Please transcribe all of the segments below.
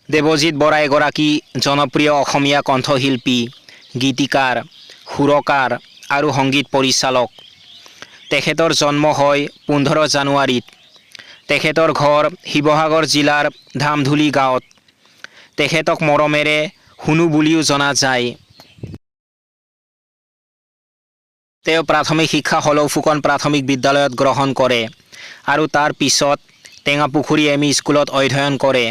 দেৱজিৎ বৰা এগৰাকী জনপ্ৰিয় অসমীয়া কণ্ঠশিল্পী, গীতিকাৰ, সুৰকাৰ আৰু সংগীত পৰিচালক। তেখেতৰ জন্ম হয় 15 জানুৱাৰীত। তেখেতৰ ঘৰ শিৱসাগৰ জিলাৰ ধামধুলি গাঁৱত। তেখেতক মৰমেৰে হুনু বুলিও জনা যায়। তেওঁ প্ৰাথমিক শিক্ষা হলৌ ফুকন প্ৰাথমিক বিদ্যালয়ত গ্ৰহণ কৰে আৰু তাৰ পিছত টেঙাপুখুৰী এম.ই. স্কুলত অধ্যয়ন কৰে।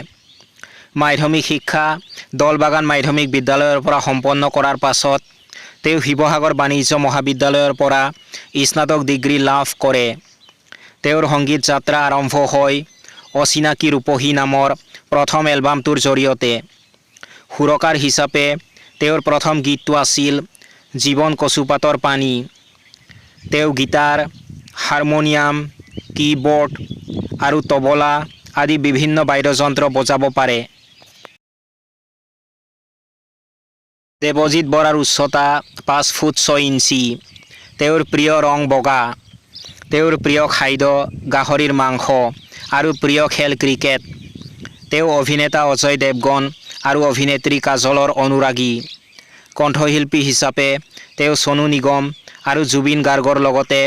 মাধ্যমিক শিক্ষা দলবাগান মাধ্যমিক বিদ্যালয়ৰ পৰা সম্পন্ন কৰাৰ পাছত তেওঁ শিৱসাগৰ বাণিজ্য মহাবিদ্যালয়ৰ পৰা স্নাতক ডিগ্ৰী লাভ কৰে। তেওঁৰ সংগীত যাত্ৰা আৰম্ভ হয় অচিনাকি ৰূপহী নামৰ প্ৰথম এলবামটোৰ জৰিয়তে। সুৰকাৰ হিচাপে তেওঁৰ প্ৰথম গীতটো আছিল জীৱন কচুপাতৰ পানী। তেওঁ গীটাৰ, হাৰমনিয়াম, কীবৰ্ড আৰু তবলা আদি বিভিন্ন বাদ্যযন্ত্ৰ বজাব পাৰে। দেৱজিৎ বৰাৰ উচ্চতা 5 ফুট 6 ইঞ্চি। তেওঁৰ প্ৰিয় ৰং বগা। তেওঁৰ প্ৰিয় খাদ্য গাহৰিৰ মাংস আৰু প্ৰিয় খেল ক্ৰিকেট। তেওঁ অভিনেতা অজয় দেৱগন আৰু অভিনেত্ৰী কাজলৰ অনুৰাগী। কণ্ঠশিল্পী হিচাপে তেওঁ সোনু নিগম আৰু জুবিন গাৰ্গৰ লগতে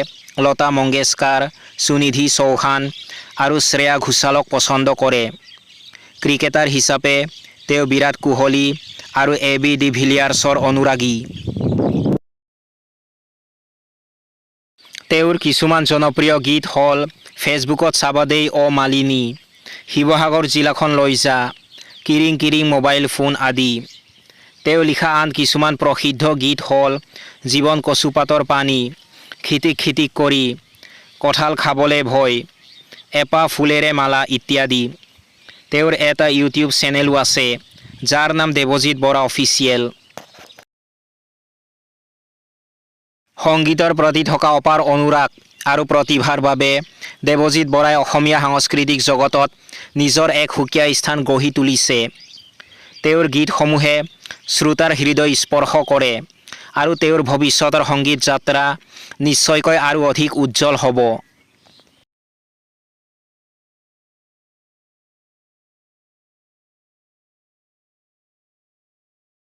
লতা মংগেশকাৰ, সুনিধি চৌহান আৰু শ্ৰেয়া ঘোষালক পছন্দ কৰে। ক্ৰিকেটাৰ হিচাপে তেওঁ বিৰাট কোহলি আৰু এবি ডিভিলিয়াৰ্ছৰ অনুৰাগী। তেওঁৰ কিছুমান জনপ্ৰিয় গীত হ'ল ফেচবুকত চাবা দেই অ মালিনী, শিৱসাগৰ জিলাখন লৈ যা, কিৰিং কিৰিং মোবাইল ফোন আদি। তেওঁ লিখা আন কিছুমান প্ৰসিদ্ধ গীত হ'ল জীৱন কচুপাতৰ পানী, খিটিক খিটিক কৰি, কঁঠাল খাবলে ভয়, এপাহ ফুলেৰে মালা ইত্যাদি। তেওঁৰ এটা ইউটিউব চেনেলো আছে যাৰ নাম দেৱজিৎ বৰা অফিচিয়েল। সংগীতৰ প্ৰতি থকা অপাৰ অনুৰাগ আৰু প্ৰতিভাৰ বাবে দেৱজিৎ বৰাই অসমীয়া সাংস্কৃতিক জগতত নিজৰ এক সুকীয়া স্থান গঢ়ি তুলিছে। তেওঁৰ গীতসমূহে শ্ৰোতাৰ হৃদয় স্পৰ্শ কৰে আৰু তেওঁৰ ভৱিষ্যতৰ সংগীত যাত্ৰা নিশ্চয়কৈ আৰু অধিক উজ্জ্বল হ'ব।